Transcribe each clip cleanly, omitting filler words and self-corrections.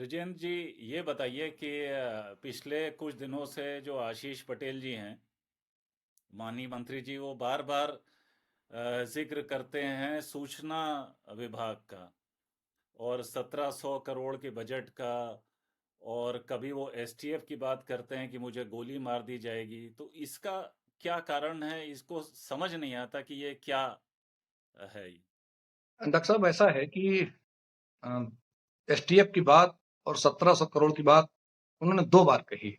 ब्रिजेंद्र जी, ये बताइए कि पिछले कुछ दिनों से जो आशीष पटेल जी हैं, माननीय मंत्री जी, वो बार बार जिक्र करते हैं सूचना विभाग का और 1700 करोड़ के बजट का। और कभी वो एसटीएफ की बात करते हैं कि मुझे गोली मार दी जाएगी। तो इसका क्या कारण है? इसको समझ नहीं आता कि ये क्या है ये। डॉक्टर साहब, ऐसा है कि एसटीएफ की बात और 1700 करोड़ की बात उन्होंने 2 बार कही।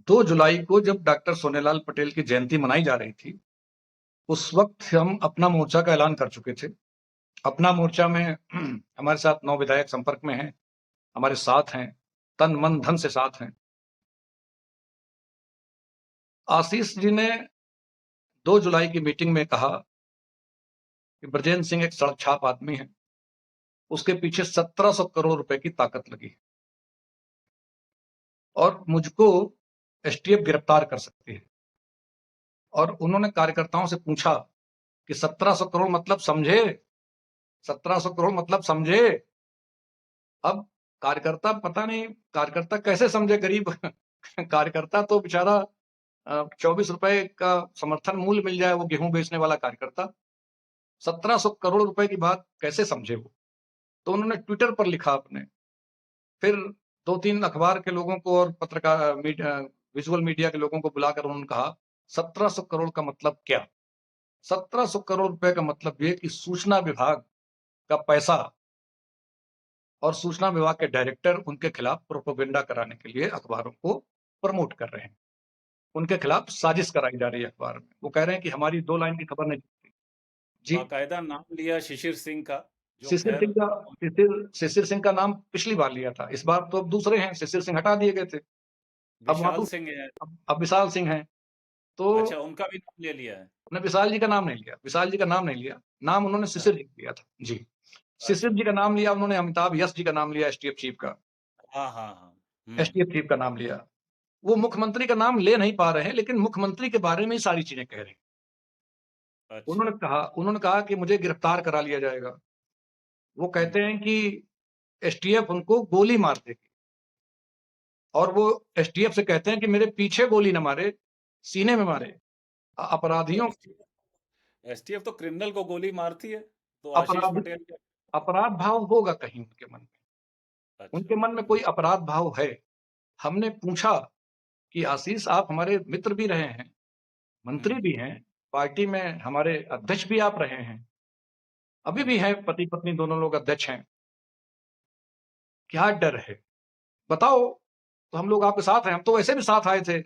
2 जुलाई को जब डॉक्टर सोनेलाल पटेल की जयंती मनाई जा रही थी, उस वक्त हम अपना मोर्चा का ऐलान कर चुके थे। अपना मोर्चा में हमारे साथ 9 विधायक संपर्क में हैं, हमारे साथ हैं, तन मन धन से साथ हैं। आशीष जी ने 2 जुलाई की मीटिंग में कहा कि ब्रजेंद्र सिंह एक सड़क छाप आदमी है, उसके पीछे 1700 करोड़ रुपए की ताकत लगी है और मुझको एसटीएफ गिरफ्तार कर सकती है। और उन्होंने कार्यकर्ताओं से पूछा कि 1700 करोड़ मतलब समझे, 1700 करोड़ मतलब समझे। अब कार्यकर्ता, पता नहीं कार्यकर्ता कैसे समझे, गरीब कार्यकर्ता तो बेचारा 24 रुपए का समर्थन मूल्य मिल जाए वो गेहूं बेचने वाला कार्यकर्ता 1700 करोड़ रुपए की बात कैसे समझे वो। तो उन्होंने ट्विटर पर लिखा अपने, फिर 2-3 अखबार के लोगों को और पत्रकार विजुअल मीडिया के लोगों को बुलाकर उन्होंने कहा 1700 करोड़ का मतलब क्या। 1700 करोड़ रुपए का मतलब ये कि सूचना विभाग का पैसा और सूचना विभाग के डायरेक्टर उनके खिलाफ प्रोपेगेंडा कराने के लिए अखबारों को प्रमोट कर रहे हैं। उनके खिलाफ साजिश कराई जा रही है अखबार में। वो कह रहे हैं कि हमारी 2 लाइन की खबर नहीं छपती। जी। बाकायदा नाम लिया शिशिर सिंह का, जो शिशिर खैर सिंह का शिशिर सिंह का नाम पिछली बार लिया था, इस बार तो अब दूसरे हैं, शिशिर सिंह हटा दिए गए थे। अब वहां विशाल तो सिंह है। अब विशाल सिंह हैं। तो अच्छा, उनका भी नाम ले लिया है। उन्होंने विशाल जी का नाम नहीं लिया, विशाल जी का नाम नहीं लिया, नाम उन्होंने अच्छा। शिशिर जी का लिया था। जी। शिशिर अच्छा। जी का नाम लिया उन्होंने, अमिताभ यश जी का नाम लिया, एसटीएफ चीफ का। हाँ, हाँ, हाँ। एसटीएफ चीफ का नाम लिया। वो मुख्यमंत्री का नाम ले नहीं पा रहे हैं, लेकिन मुख्यमंत्री के बारे में ही सारी चीजें कह रहे हैं। अच्छा। उन्होंने कहा कि मुझे गिरफ्तार करा लिया जाएगा। वो कहते हैं कि एसटीएफ उनको गोली मार देगी और वो एसटीएफ से कहते हैं कि मेरे पीछे गोली न मारे, सीने में मारे। तो अपराधियों एसटीएफ तो क्रिमिनल को गोली मारती है, तो आशीष अपराध पटेल क्या? अपराध भाव होगा कहीं उनके मन में। अच्छा। उनके मन में कोई अपराध भाव है। हमने पूछा कि आशीष, आप हमारे मित्र भी रहे हैं, मंत्री हम्म। भी हैं, पार्टी में हमारे अध्यक्ष भी आप रहे हैं, अभी भी हम्म। हैं, पति पत्नी दोनों लोग अध्यक्ष हैं, क्या डर है बताओ। तो हम लोग आपके साथ हैं, हम तो वैसे भी साथ आए थे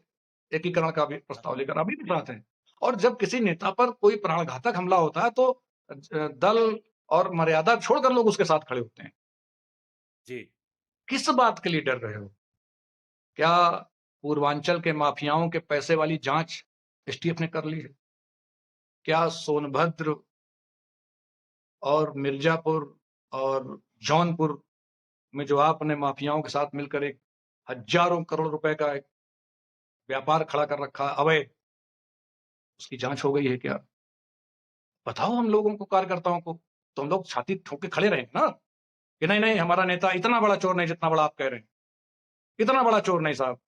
एकीकरण का भी प्रस्ताव लेकर, अभी भी साथ हैं। और जब किसी नेता पर कोई प्राणघातक हमला होता है तो दल और मर्यादा छोड़कर लोग उसके साथ खड़े होते हैं। जी। किस बात के लिए डर रहे हो? क्या पूर्वांचल के माफियाओं के पैसे वाली जांच एसटीएफ ने कर ली है? क्या सोनभद्र और मिर्जापुर और जौनपुर में जो आपने माफियाओं के साथ मिलकर एक हजारों करोड़ रुपए का एक व्यापार खड़ा कर रखा अवैध, उसकी जांच हो गई है क्या? बताओ हम लोगों को, कार्यकर्ताओं को। तो हम लोग छाती ठोक के खड़े रहे ना कि नहीं नहीं, हमारा नेता इतना बड़ा चोर नहीं जितना बड़ा आप कह रहे हैं, इतना बड़ा चोर नहीं साहब।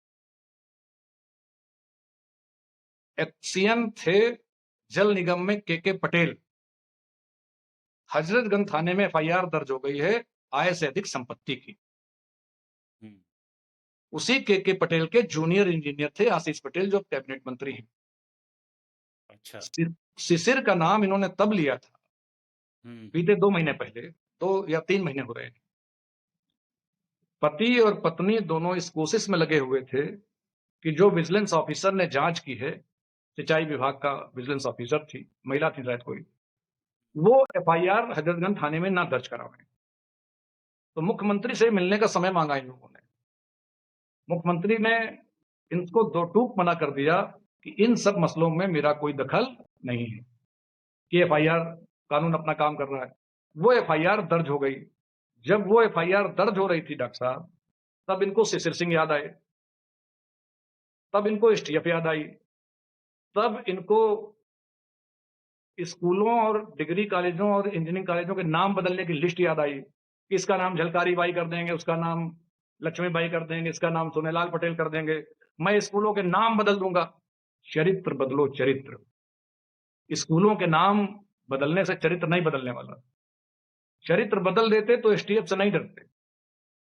सीएम थे जल निगम में के पटेल। हजरतगंज थाने में एफआईआर दर्ज हो गई है आय से अधिक संपत्ति की। हम्म। उसी के पटेल के जूनियर इंजीनियर थे आशीष पटेल, जो कैबिनेट मंत्री हैं। अच्छा। शिशिर का नाम इन्होंने तब लिया था, हम्म। बीते 2 महीने पहले, 2 या 3 महीने हो रहे हैं। पति और पत्नी दोनों इस कोशिश में लगे हुए थे कि जो विजिलेंस ऑफिसर ने जांच की है, सिंचाई विभाग का विजिलेंस ऑफिसर थी, महिला थी शायद कोई, वो एफआईआर हजरतगंज थाने में ना दर्ज करावे। तो मुख्यमंत्री से मिलने का समय मांगा इन लोगों ने। मुख्यमंत्री ने इनको दो टूक मना कर दिया कि इन सब मसलों में मेरा कोई दखल नहीं है, कि एफआईआर, कानून अपना काम कर रहा है। वो एफआईआर दर्ज हो गई। जब वो एफआईआर दर्ज हो रही थी डॉक्टर साहब, तब इनको शिशिर सिंह याद आए, तब इनको एसटीएफ याद आई, तब इनको स्कूलों और डिग्री कॉलेजों और इंजीनियरिंग कॉलेजों के नाम बदलने की लिस्ट याद आई कि इसका नाम झलकारी बाई कर देंगे, उसका नाम लक्ष्मीबाई कर देंगे, इसका नाम सोनेलाल पटेल कर देंगे, मैं स्कूलों के नाम बदल दूंगा। चरित्र बदलो, चरित्र। स्कूलों के नाम बदलने से चरित्र नहीं बदलने वाला। चरित्र बदल देते तो एसटीएफ से नहीं डरते।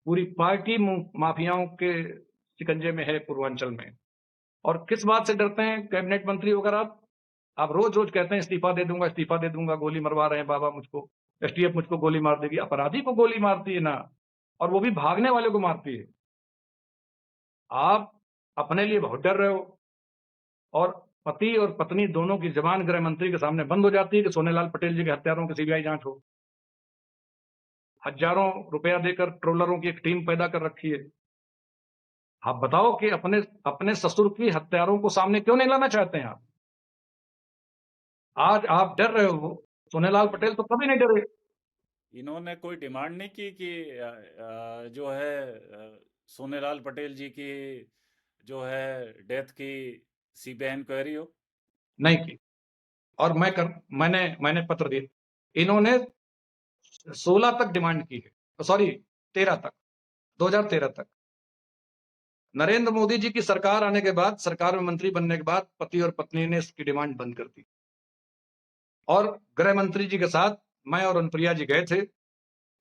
पूरी पार्टी माफियाओं के शिकंजे में है पूर्वांचल में। और किस बात से डरते हैं कैबिनेट मंत्री वगैरह? आप रोज रोज कहते हैं इस्तीफा दे दूंगा, इस्तीफा दे दूंगा, गोली मरवा रहे हैं बाबा मुझको, एसटीएफ मुझको गोली मार देगी। अपराधी को गोली मारती है ना, और वो भी भागने वाले को मारती है। आप अपने लिए बहुत डर रहे हो, और पति और पत्नी दोनों की जबान गृह मंत्री के सामने बंद हो जाती है कि सोनेलाल पटेल जी के हत्यारों की सीबीआई जांच हो। हजारों रुपया देकर ट्रोलरों की एक टीम पैदा कर रखी है। आप बताओ कि अपने अपने ससुर की हत्यारों को सामने क्यों नहीं लाना चाहते हैं आप? आज आप डर रहे हो, सोनेलाल पटेल तो कभी नहीं डरे। इन्होंने कोई डिमांड नहीं की कि जो है सोनेलाल पटेल जी की जो है डेथ की सीबीआई इंक्वायरी हो? नहीं की। और मैंने मैंने पत्र दिए। इन्होंने 16 तक डिमांड की है, सॉरी 13 तक, 2013 तक। नरेंद्र मोदी जी की सरकार आने के बाद, सरकार में मंत्री बनने के बाद, पति और पत्नी ने इसकी डिमांड बंद कर दी। और गृह मंत्री जी के साथ मैं और अनुप्रिया जी गए थे।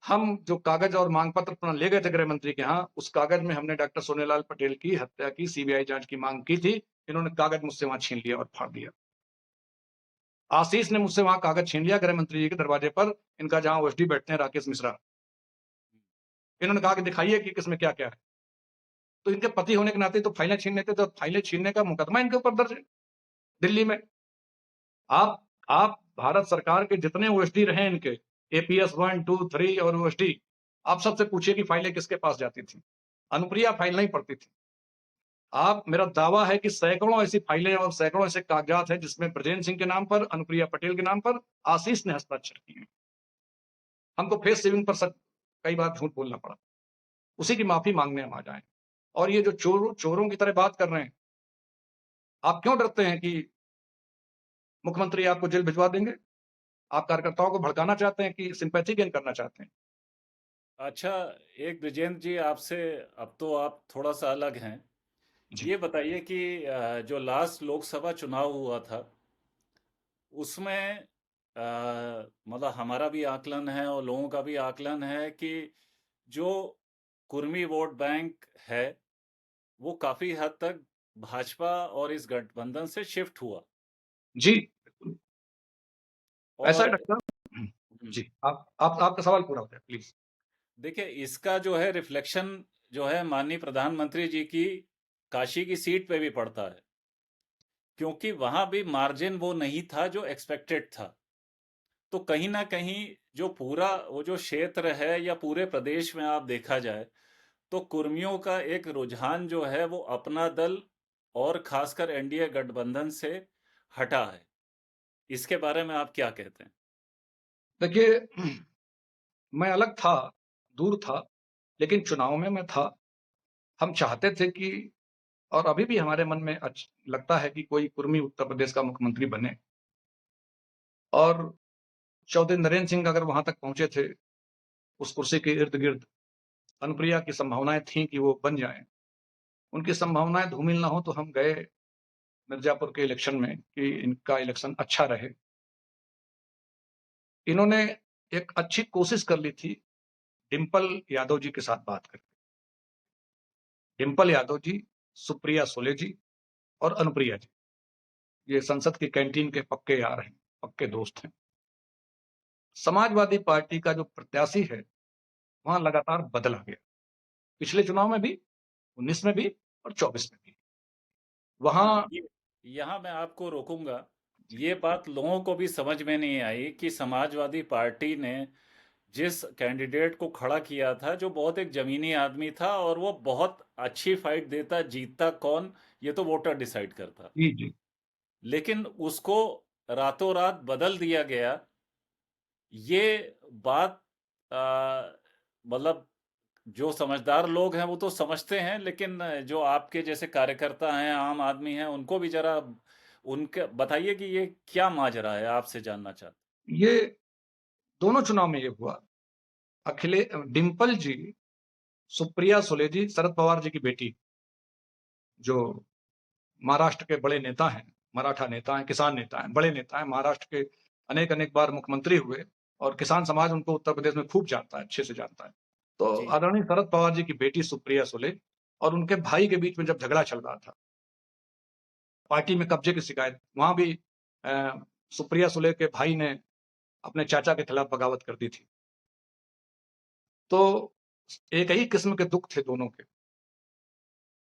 हम जो कागज और मांग पत्र अपना ले गए थे गृह मंत्री के यहाँ, उस कागज में हमने डॉक्टर सोनेलाल पटेल की हत्या की सीबीआई जांच की मांग की थी। इन्होंने कागज मुझसे वहां छीन लिया और फाड़ दिया। आशीष ने मुझसे वहां कागज छीन लिया गृह मंत्री जी के दरवाजे पर, इनका जहां ओएसडी बैठते हैं राकेश मिश्रा। इन्होंने कहा कि दिखाइए कि किसमें क्या क्या है। तो इनके पति होने के नाते तो फाइलें छीन लेते, तो फाइलें छीनने का मुकदमा इनके ऊपर दर्ज है दिल्ली में। आप भारत सरकार के जितने ओएसडी रहे इनके, एपीएस 1, 2, 3 और ओएसडी, आप सबसे पूछिए कि फाइलें किसके पास जाती थी। अनुप्रिया फाइल नहीं पढ़ती थी। आप, मेरा दावा है कि सैकड़ों ऐसी फाइलें और सैकड़ों ऐसे कागजात हैं जिसमें ब्रजेंद्र सिंह के नाम पर, अनुप्रिया पटेल के नाम पर आशीष ने हस्ताक्षर किए। हमको फेस सेविंग पर कई बार झूठ बोलना पड़ा, उसी की माफी मांगने हम आ जाए। और ये जो चोरों की तरह बात कर रहे हैं, आप क्यों डरते हैं कि मुख्यमंत्री आपको जेल भिजवा देंगे? आप कार्यकर्ताओं को भड़काना चाहते हैं कि सिंपैथी गेन करना चाहते हैं? अच्छा, एक ब्रिजेंद्र जी, आपसे अब तो आप थोड़ा सा अलग हैं। जी ये बताइए कि जो लास्ट लोकसभा चुनाव हुआ था उसमें मतलब हमारा भी आकलन है और लोगों का भी आकलन है कि जो कुर्मी वोट बैंक है वो काफी हद तक भाजपा और इस गठबंधन से शिफ्ट हुआ। जी, ऐसा है और डॉक्टर साहब। हम्म, जी, आप आपका सवाल पूरा हो जाए प्लीज। देखिए, इसका जो है रिफ्लेक्शन जो है माननीय प्रधानमंत्री जी की काशी की सीट पे भी पड़ता है, क्योंकि वहां भी मार्जिन वो नहीं था जो एक्सपेक्टेड था। तो कहीं ना कहीं जो पूरा वो जो क्षेत्र है या पूरे प्रदेश में आप देखा जाए तो कुर्मियों का एक रुझान जो है वो अपना दल और खासकर एनडीए गठबंधन से हटा है। इसके बारे में आप क्या कहते हैं? देखिए, मैं अलग था, दूर था, लेकिन चुनाव में मैं था। हम चाहते थे कि, और अभी भी हमारे मन में लगता है कि कोई कुर्मी उत्तर प्रदेश का मुख्यमंत्री बने। और चौधरी नरेंद्र सिंह अगर वहां तक पहुंचे थे, उस कुर्सी के इर्द गिर्द अनुप्रिया की संभावनाएं थी कि वो बन जाएं। उनकी संभावनाएं धूमिल ना हो तो हम गए मिर्जापुर के इलेक्शन में कि इनका इलेक्शन अच्छा रहे। इन्होंने एक अच्छी कोशिश कर ली थी डिंपल यादव जी के साथ बात करके। डिंपल यादव जी, सुप्रिया सुले जी और अनुप्रिया जी, ये संसद की कैंटीन के पक्के यार हैं, पक्के दोस्त हैं। समाजवादी पार्टी का जो प्रत्याशी है वहां लगातार बदला गया, पिछले चुनाव में भी, 19 में भी और 24 में भी। हाँ, वहां ये यहाँ मैं आपको रोकूंगा। ये बात लोगों को भी समझ में नहीं आई कि समाजवादी पार्टी ने जिस कैंडिडेट को खड़ा किया था जो बहुत एक जमीनी आदमी था और वो बहुत अच्छी फाइट देता, जीतता कौन ये तो वोटर डिसाइड करता, जी जी लेकिन उसको रातों रात बदल दिया गया। ये बात मतलब जो समझदार लोग हैं वो तो समझते हैं, लेकिन जो आपके जैसे कार्यकर्ता हैं, आम आदमी हैं, उनको भी जरा उनके बताइए कि ये क्या माजरा है, आपसे जानना चाहते ये दोनों चुनाव में ये हुआ। डिम्पल जी, सुप्रिया सुले जी, शरद पवार जी की बेटी, जो महाराष्ट्र के बड़े नेता हैं, मराठा नेता हैं, किसान नेता हैं, बड़े नेता हैं, महाराष्ट्र के अनेक अनेक बार मुख्यमंत्री हुए और किसान समाज उनको उत्तर प्रदेश में खूब जानता है, अच्छे से जानता है। तो जी। आदरणीय शरद पवार जी की बेटी सुप्रिया सुले और उनके भाई के बीच में जब झगड़ा चल रहा था, पार्टी में कब्जे की शिकायत, वहां भी सुप्रिया सुले के भाई ने अपने चाचा के खिलाफ बगावत कर दी थी। तो एक ही किस्म के दुख थे दोनों के।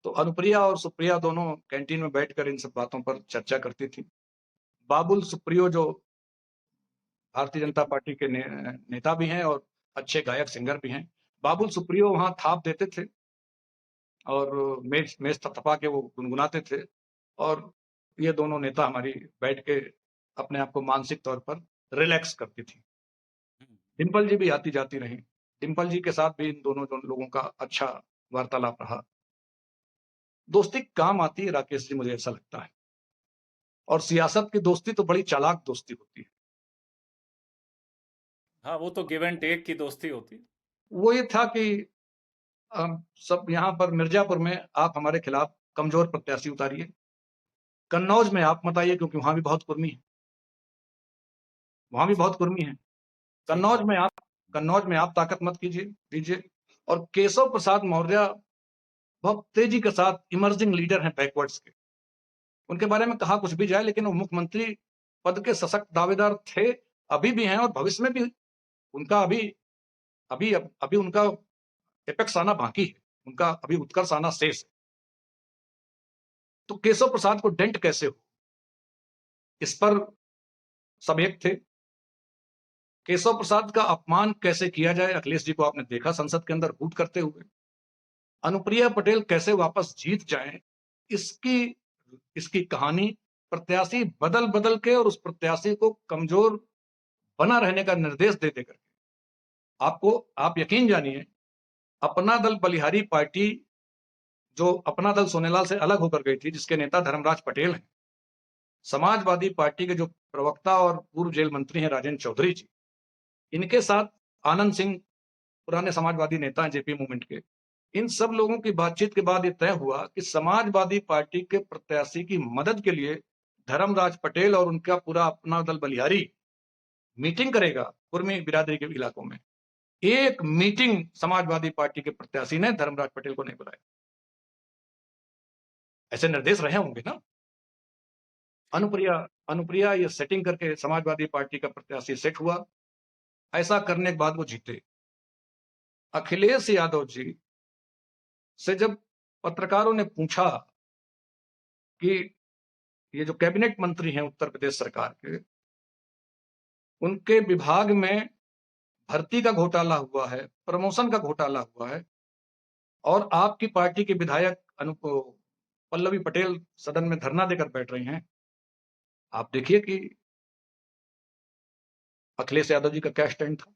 तो अनुप्रिया और सुप्रिया दोनों कैंटीन में बैठकर इन सब बातों पर चर्चा करती थी। बाबुल सुप्रियो, जो भारतीय जनता पार्टी के नेता भी हैं और अच्छे गायक सिंगर भी हैं, बाबुल सुप्रियो वहां थाप देते थे और मेज मेज थपथपा के वो गुनगुनाते थे और ये दोनों नेता हमारी बैठ के अपने आप को मानसिक तौर पर रिलैक्स करती थी। हम्म। डिम्पल जी भी आती जाती रही। डिम्पल जी के साथ भी इन दोनों लोगों का अच्छा वार्तालाप रहा। दोस्ती काम आती है राकेश जी, मुझे ऐसा लगता है। और सियासत की दोस्ती तो बड़ी चालाक दोस्ती होती है। हाँ, वो तो गिव एंड टेक की दोस्ती होती। वो ये था कि सब यहाँ पर मिर्जापुर में आप हमारे खिलाफ कमजोर प्रत्याशी उतारिए, कन्नौज में आप मत आइए क्योंकि वहां भी बहुत कुर्मी है, वहां भी जी। बहुत कुर्मी है। जी। कन्नौज हाँ। में आप कन्नौज में आप ताकत मत कीजिए दीजिए। और केशव प्रसाद मौर्य बहुत तेजी के साथ इमर्जिंग लीडर हैं बैकवर्ड्स के। उनके बारे में कहा कुछ भी जाए, लेकिन वो मुख्यमंत्री पद के सशक्त दावेदार थे, अभी भी हैं और भविष्य में भी। उनका अभी अभी अभी उनका एपेक्स आना बाकी है, उनका अभी उत्कर्ष आना शेष है। तो केशव प्रसाद को डेंट कैसे हो, इस पर सब एक थे। केशव प्रसाद का अपमान कैसे किया जाए, अखिलेश जी को आपने देखा संसद के अंदर हूट करते हुए। अनुप्रिया पटेल कैसे वापस जीत जाएं, इसकी इसकी कहानी प्रत्याशी बदल बदल के और उस प्रत्याशी को कमजोर बना रहने का निर्देश दे देकर आपको, आप यकीन जानिए, अपना दल बलिहारी पार्टी, जो अपना दल सोनेलाल से अलग होकर गई थी, जिसके नेता धर्मराज पटेल हैं, समाजवादी पार्टी के जो प्रवक्ता और पूर्व जेल मंत्री हैं राजेंद्र चौधरी जी, इनके साथ आनंद सिंह, पुराने समाजवादी नेता हैं जेपी मूवमेंट के, इन सब लोगों की बातचीत के बाद यह तय हुआ कि समाजवादी पार्टी के प्रत्याशी की मदद के लिए धर्मराज पटेल और उनका पूरा अपना दल बलिहारी मीटिंग करेगा कुर्मी बिरादरी के इलाकों में। एक मीटिंग समाजवादी पार्टी के प्रत्याशी ने धर्मराज पटेल को नहीं बुलाया। ऐसे निर्देश रहे होंगे ना। ठीक। अनुप्रिया अनुप्रिया ये सेटिंग करके समाजवादी पार्टी का प्रत्याशी सेट हुआ। ऐसा करने के बाद वो जीते। अखिलेश यादव जी से जब पत्रकारों ने पूछा कि ये जो कैबिनेट मंत्री हैं उत्तर प्रदेश सरकार के, उनके विभाग में भर्ती का घोटाला हुआ है, प्रमोशन का घोटाला हुआ है और आपकी पार्टी के विधायक पल्लवी पटेल सदन में धरना देकर बैठ रही हैं, आप देखिए कि अखिलेश यादव जी का क्या स्टैंड था।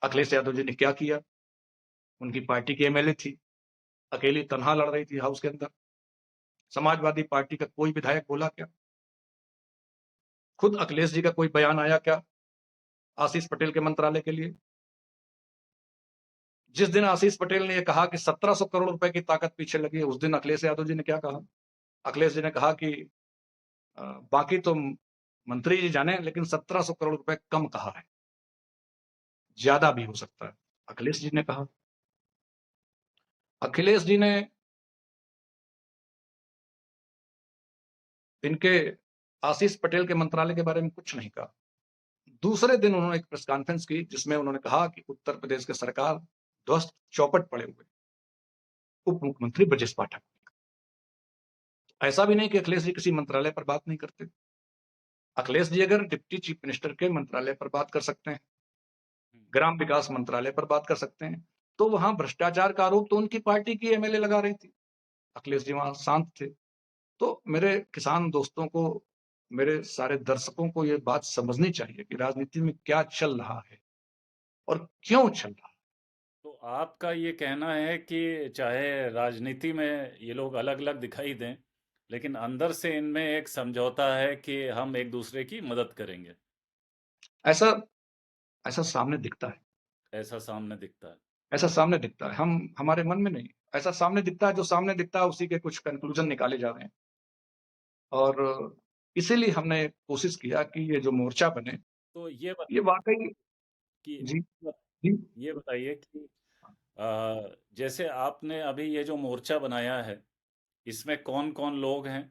अखिलेश यादव जी ने क्या किया। उनकी पार्टी की एमएलए थी, अकेली तनहा लड़ रही थी हाउस के अंदर। समाजवादी पार्टी का कोई विधायक बोला क्या? खुद अखिलेश जी का कोई बयान आया क्या आशीष पटेल के मंत्रालय के लिए? जिस दिन आशीष पटेल ने यह कहा कि 1700 करोड़ रुपए की ताकत पीछे लगी है, उस दिन अखिलेश यादव जी ने क्या कहा? अखिलेश जी ने कहा कि बाकी तो मंत्री जी जाने, लेकिन 1700 करोड़ रुपए कम कहा है, ज्यादा भी हो सकता है, अखिलेश जी ने कहा। अखिलेश जी ने इनके आशीष पटेल के मंत्रालय के बारे में कुछ नहीं कहा। दूसरे दिन उन्होंने एक प्रेस कॉन्फ्रेंस की जिसमें उन्होंने कहा कि उत्तर प्रदेश की सरकार ध्वस्त चौपट पड़े हुए, उप मुख्यमंत्री ब्रजेश पाठक। ऐसा भी नहीं कि अखिलेश जी किसी मंत्रालय पर बात नहीं करते। अखिलेश जी अगर डिप्टी चीफ मिनिस्टर के मंत्रालय पर बात कर सकते हैं, ग्राम विकास मंत्रालय पर बात कर सकते हैं, तो वहां भ्रष्टाचार का आरोप तो उनकी पार्टी की एमएलए लगा रही थी। अखिलेश जी वहां शांत थे। तो मेरे किसान दोस्तों को, मेरे सारे दर्शकों को ये बात समझनी चाहिए कि राजनीति में क्या चल रहा है और क्यों चल रहा है। तो आपका ये कहना है कि चाहे राजनीति में ये लोग अलग-अलग दिखाई दें, लेकिन अंदर से इनमें एक समझौता है कि हम एक दूसरे की मदद करेंगे। ऐसा ऐसा सामने दिखता है। ऐसा सामने दिखता है। ऐसा सामने दिखता है, हम हमारे मन में नहीं, ऐसा सामने दिखता है, जो सामने दिखता है उसी के कुछ कंक्लूज़न निकाले जा रहे हैं। और इसीलिए हमने कोशिश किया कि ये जो मोर्चा बने, तो ये ये बताइए वाक़ई कि जी, जी, ये बताइए कि जैसे आपने अभी ये जो मोर्चा बनाया है, इसमें कौन-कौन लोग हैं?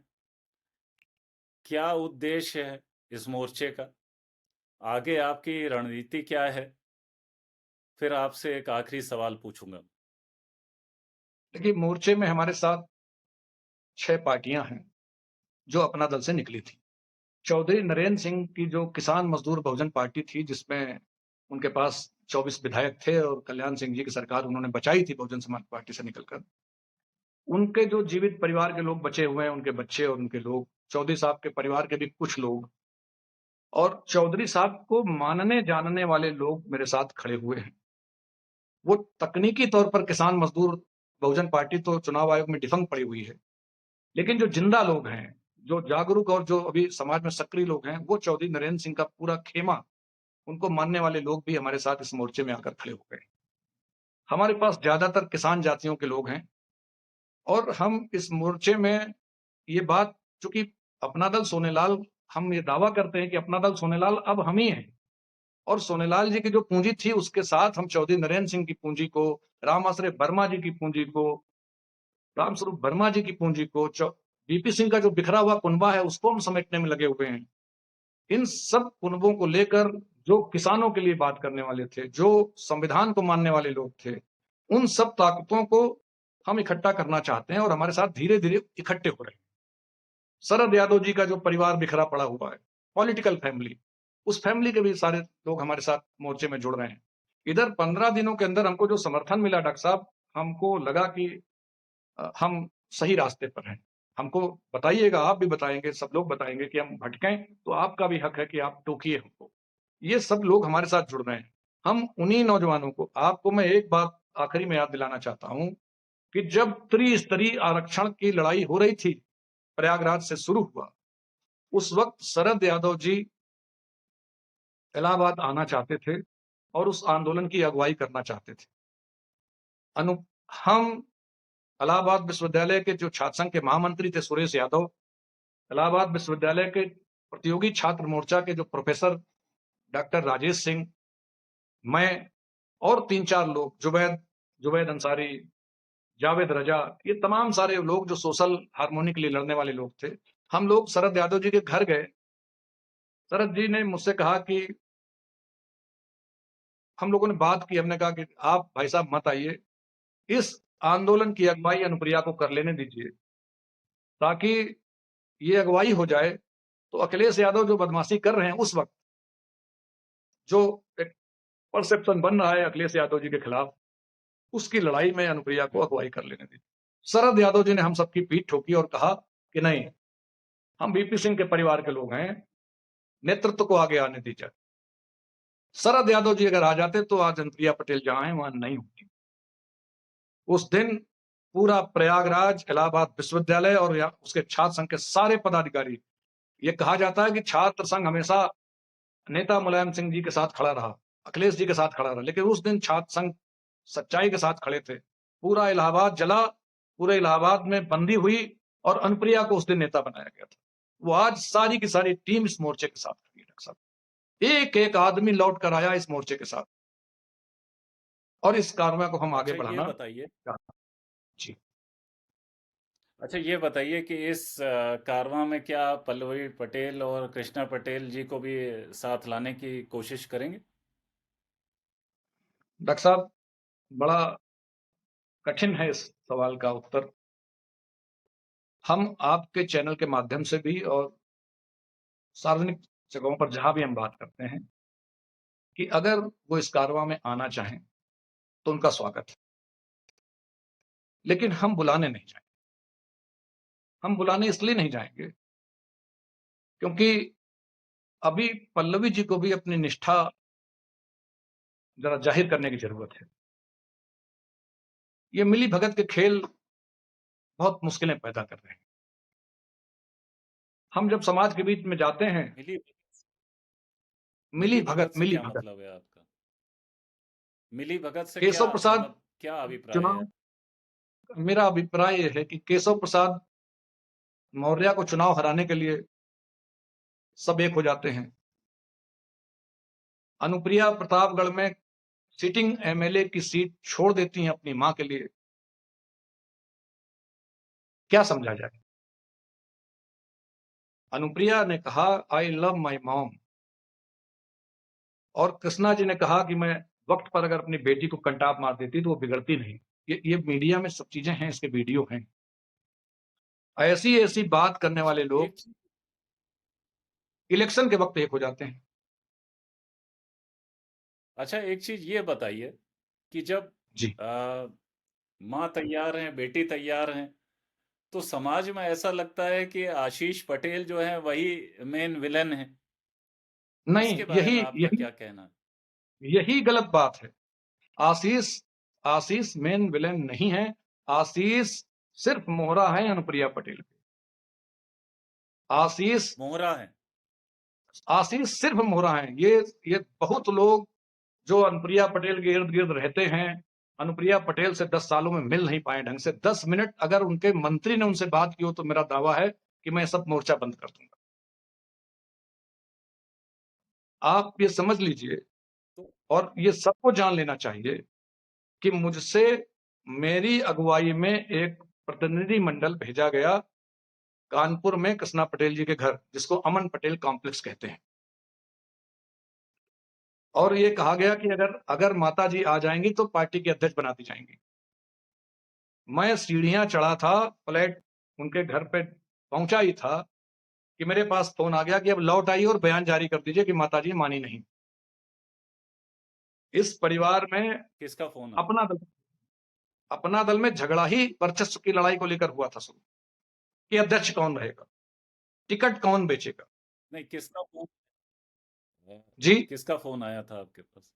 क्या उद्देश्य है इस मोर्चे का? आगे आपकी रणनीति क्या है? फिर आपसे एक आखिरी सवाल पूछूँगा। देखिए मोर्चे में हमारे साथ 6 पार्टियाँ हैं, जो अपना दल से निकली थी। चौधरी नरेंद्र सिंह की जो किसान मज़दूर बहुजन पार्टी थी, जिसमें उनके पास 24 विधायक थे और कल्याण सिंह जी की सरकार उन्होंने बचाई थी बहुजन समाज पार्टी से निकलकर। उनके जो जीवित परिवार के लोग बचे हुए हैं, उनके बच्चे और उनके लोग, चौधरी साहब के परिवार के भी कुछ लोग और चौधरी साहब को मानने-जानने वाले लोग मेरे साथ खड़े हुए हैं। वो तकनीकी तौर पर किसान मज़दूर बहुजन पार्टी तो चुनाव आयोग में डिफंक्ट पड़ी हुई है। लेकिन जो जिंदा लोग हैं, जो जागरूक और जो अभी समाज में सक्रिय लोग हैं, वो चौधरी नरेंद्र सिंह का पूरा खेमा, उनको मानने वाले लोग भी हमारे साथ इस मोर्चे में आकर खड़े हो गए। हमारे पास ज़्यादातर किसान जातियों के लोग हैं और हम इस मोर्चे में ये बात, चूँकि अपना दल सोनेलाल, हम ये दावा करते हैं कि अपना दल सोनेलाल अब हम ही हैं और सोनेलाल जी की जो पूँजी थी, उसके साथ हम चौधरी नरेंद्र सिंह की पूँजी को, राम आश्रय वर्मा जी की पूँजी को, रामस्वरूप वर्मा जी की पूँजी को, बीपी सिंह का जो बिखरा हुआ कुनबा है, उसको हम समेटने में लगे हुए हैं। इन सब कुनबों को लेकर जो किसानों के लिए बात करने वाले थे, जो संविधान को मानने वाले लोग थे, उन सब ताकतों को हम इकट्ठा करना चाहते हैं और हमारे साथ धीरे-धीरे इकट्ठे हो रहे हैं। शरद यादव जी का जो परिवार बिखरा पड़ा हुआ है, पॉलिटिकल फैमिली, उस फैमिली के भी सारे लोग हमारे साथ मोर्चे में जुड़ रहे हैं। इधर 15 दिनों के अंदर हमको जो समर्थन मिला डॉक्टर साहब, हमको लगा कि हम सही रास्ते पर हैं। हमको बताइएगा, आप भी बताएँगे, सब लोग बताएँगे कि हम भटकें, तो आपका भी हक है कि आप टोकिए हमको। ये सब लोग हमारे साथ जुड़ रहे हैं। हम उन्हीं नौजवानों को, आपको मैं एक बात आखिरी में याद दिलाना चाहता हूँ कि जब त्रिस्तरीय आरक्षण की लड़ाई हो रही थी, प्रयागराज से शुरू हुआ, उस वक़्त शरद यादव जी इलाहाबाद आना चाहते थे और उस आंदोलन की अगुवाई करना चाहते थे। अनु हम इलाहाबाद विश्वविद्यालय के जो छात्र संघ के महामंत्री थे सुरेश यादव, इलाहाबाद विश्वविद्यालय के प्रतियोगी छात्र मोर्चा के जो प्रोफेसर डॉक्टर राजेश सिंह, मैं और 3-4 लोग, जुबैद जुबैद अंसारी, जावेद रजा, ये तमाम सारे लोग जो सोशल हार्मोनी के लिए लड़ने वाले लोग थे, हम लोग शरद यादव जी के घर गए। शरद जी ने मुझसे कहा कि हम लोगों ने बात की, हमने कहा कि आप भाई साहब मत आइए, इस आंदोलन की अगुवाई अनुप्रिया को कर लेने दीजिए, ताकि ये अगुवाई हो जाए, तो अखिलेश यादव जो बदमाशी कर रहे हैं उस वक़्त, जो एक परसेप्शन बन रहा है अखिलेश यादव जी के खिलाफ, उसकी लड़ाई में अनुप्रिया को हुँ। अगुवाई कर लेने दी। शरद यादव जी ने हम सबकी पीठ ठोकी और कहा कि नहीं, हम वीपी सिंह के परिवार के लोग हैं, नेतृत्व को आगे आने दीजिए। शरद यादव जी अगर आ जाते तो आज अनुप्रिया पटेल जहाँ हैं वहाँ नहीं होती। उस दिन पूरा प्रयागराज, इलाहाबाद विश्वविद्यालय और या उसके छात्र संघ के सारे पदाधिकारी, ये कहा जाता है कि छात्र संघ हमेशा नेता मुलायम सिंह जी के साथ खड़ा रहा, अखिलेश जी के साथ खड़ा रहा, लेकिन उस दिन छात्र संघ सच्चाई के साथ खड़े थे। पूरा इलाहाबाद जला, पूरे इलाहाबाद में बंदी हुई और अनुप्रिया को उस दिन नेता बनाया गया था। वो आज सारी की सारी टीम इस मोर्चे के साथ खड़ी है डॉक्टर साहब। एक-एक आदमी लौट कर आया इस मोर्चे के साथ और इस कार्रवाई को हम आगे अच्छा ये बढ़ाना बताइए चाहते हैं। जी। अच्छा ये बताइए कि इस कारवां में क्या पल्लवी पटेल और कृष्णा पटेल जी को भी साथ लाने की कोशिश करेंगे? डॉक्टर साहब, बड़ा कठिन है इस सवाल का उत्तर। हम आपके चैनल के माध्यम से भी और सार्वजनिक जगहों पर जहाँ भी हम बात करते हैं कि अगर वो इस कारवां में आना चाहें, तो उनका स्वागत है। लेकिन हम बुलाने नहीं जाएँगे। हम बुलाने इसलिए नहीं जाएँगे, क्योंकि अभी पल्लवी जी को भी अपनी निष्ठा ज़रा ज़ाहिर करने की ज़रूरत है। ये मिली-भगत के खेल बहुत मुश्किलें पैदा कर रहे हैं। हम जब समाज के बीच में जाते हैं, मिली मिली-भगत मिली-भगत से क्या मिली-भगत मतलब है आपका? मिली भगत से क्या केशव प्रसाद मतलब क्या अभिप्राय चुनाव है? मेरा अभिप्राय यह है कि केशव प्रसाद मौर्य को चुनाव हराने के लिए सब एक हो जाते हैं। अनुप्रिया प्रतापगढ़ में सिटिंग एमएलए की सीट छोड़ देती हैं अपनी मां के लिए। क्या समझा जाए? अनुप्रिया ने कहा आई लव माई मॉम, और कृष्णा जी ने कहा कि मैं वक्त पर अगर अपनी बेटी को कंटाप मार देती तो वो बिगड़ती नहीं। ये मीडिया में सब चीजें हैं, इसके वीडियो हैं। ऐसी ऐसी बात करने अच्छा वाले लोग एक चीज इलेक्शन के वक्त एक हो जाते हैं। अच्छा एक चीज ये बताइए कि जब जी आ, माँ तैयार हैं, बेटी तैयार हैं, तो समाज में ऐसा लगता है कि आशीष पटेल जो है वही मेन विलन है। नहीं, इसके बारे यही में आपका यही क्या कहना है? यही गलत बात है। आशीष आशीष मेन विलेन नहीं है। आशीष सिर्फ मोहरा है अनुप्रिया पटेल के। आशीष मोहरा है। आशीष सिर्फ मोहरा है। ये बहुत लोग जो अनुप्रिया पटेल के इर्द गिर्द रहते हैं, अनुप्रिया पटेल से 10 सालों में मिल नहीं पाए ढंग से। 10 मिनट अगर उनके मंत्री ने उनसे बात की हो तो मेरा दावा है कि मैं सब मोर्चा बंद कर दूंगा। आप ये समझ लीजिए, तो और ये सबको जान लेना चाहिए कि मुझसे मेरी अगुवाई में एक प्रतिनिधि मंडल भेजा गया कानपुर में कृष्णा पटेल जी के घर, जिसको अमन पटेल कॉम्प्लेक्स कहते हैं। और ठीक ये है। कहा गया कि अगर अगर माता जी आ जाएंगी तो पार्टी की अध्यक्ष बना दी जाएंगी। मैं सीढ़ियां चढ़ा था, फ्लैट उनके घर पे पहुंचा ही था कि मेरे पास फोन आ गया कि अब लौट आइए और बयान जारी कर दीजिए कि माता जी मानी नहीं। इस परिवार में किसका फोन आया? अपना दल अपना दल में झगड़ा ही वर्चस्व की लड़ाई को लेकर हुआ था शुरू, कि अध्यक्ष कौन रहेगा, टिकट कौन बेचेगा। नहीं, किसका फोन? जी, किसका फोन आया था आपके पास?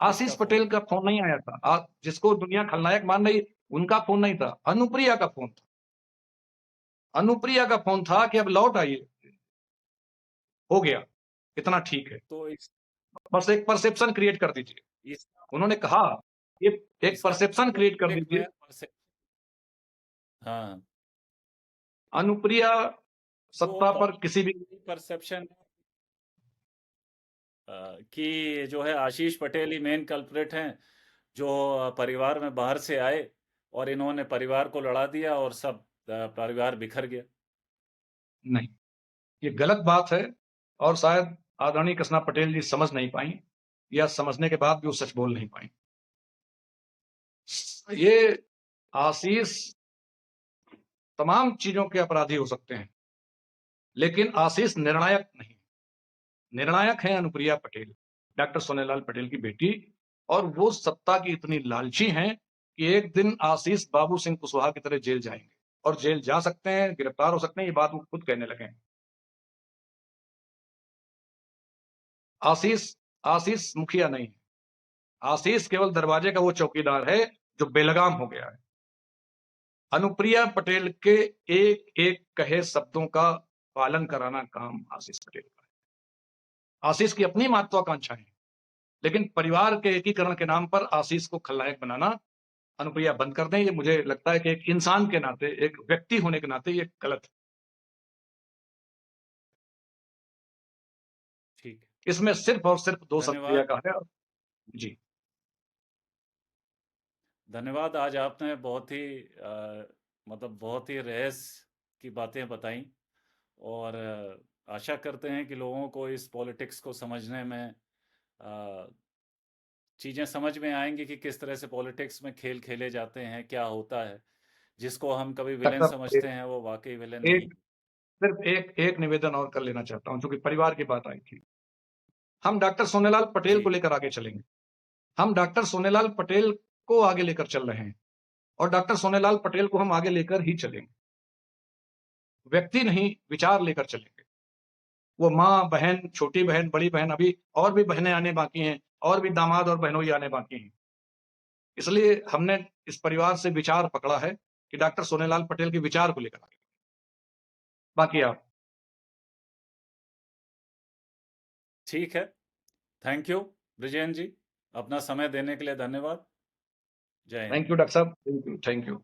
आशीष किसका फोन पटेल का आया? फोन नहीं आया था। जिसको दुनिया खलनायक मान रही, उनका फोन नहीं था, अनुप्रिया का फोन था। अनुप्रिया का फोन था कि अब अच्छा। लौट आइए, हो गया, इतना ठीक है, तो इस बस एक परसेप्शन क्रिएट कर दीजिए। इसका उन्होंने कहा ये एक इसका परसेप्शन मतलब क्रिएट कर एक दीजिए। हाँ। अनुप्रिया तो सत्ता पर पब्लिक किसी भी परसेप्शन कि जो है आशीष पटेल ही मेन कल्प्रिट हैं, जो परिवार में बाहर से आए और इन्होंने परिवार को लड़ा दिया और सब परिवार बिखर गया। नहीं, ये गलत बात है। और शायद आदरणीय कृष्णा पटेल जी समझ नहीं पाई, या समझने के बाद भी वो सच बोल नहीं पाई। ये आशीष तमाम चीजों के अपराधी हो सकते हैं, लेकिन आशीष निर्णायक नहीं। निर्णायक है अनुप्रिया पटेल, डॉक्टर सोनेलाल पटेल की बेटी। और वो सत्ता की इतनी लालची हैं कि एक दिन आशीष बाबू सिंह कुशवाहा की तरह जेल जाएंगे, और जेल जा सकते हैं, गिरफ्तार हो सकते हैं। ये बात वो खुद कहने लगे हैं। आशीष आशीष मुखिया नहीं है। आशीष केवल दरवाजे का वो चौकीदार है जो बेलगाम हो गया है। अनुप्रिया पटेल के एक एक कहे शब्दों का पालन कराना काम आशीष पटेल का है। आशीष की अपनी महत्वाकांक्षाएं हैं, लेकिन परिवार के एकीकरण के नाम पर आशीष को खलनायक बनाना अनुप्रिया बंद कर दें। ये मुझे लगता है कि एक इंसान के नाते, एक व्यक्ति होने के नाते ये गलत है। ठीक है। इसमें सिर्फ और सिर्फ दोष अनुप्रिया धन्यवाद। का है। जी धन्यवाद। आज आपने बहुत ही मतलब बहुत ही रहस्य की बातें बताई, और आशा करते हैं कि लोगों को इस पॉलिटिक्स को समझने में चीज़ें समझ में आएंगी कि किस तरह से पॉलिटिक्स में खेल खेले जाते हैं, क्या होता है। जिसको हम कभी विलेन डॉक्टर, समझते हैं वो वाकई विलेन नहीं। एक सिर्फ एक निवेदन और कर लेना चाहता हूं, क्योंकि परिवार की बात आई थी। हम डॉक्टर सोनेलाल पटेल जी। को लेकर आगे चलेंगे। हम डॉक्टर सोनेलाल पटेल को आगे लेकर चल रहे हैं, और डॉक्टर सोनेलाल पटेल को हम आगे लेकर ही चलेंगे। व्यक्ति नहीं, विचार लेकर चलेंगे। वो माँ बहन, छोटी बहन, बड़ी बहन, अभी और भी बहनें आने बाकी हैं, और भी दामाद और बहनोई आने बाकी हैं। इसलिए हमने इस परिवार से विचार पकड़ा है कि डॉक्टर सोनेलाल पटेल के विचार को लेकर आगे। बाकी आप। ठीक है। थैंक यू ब्रिजेन जी। अपना समय देने के लिए धन्यवाद। जय हिंद। थैंक यू डॉक्टर साहब, थैंक यू।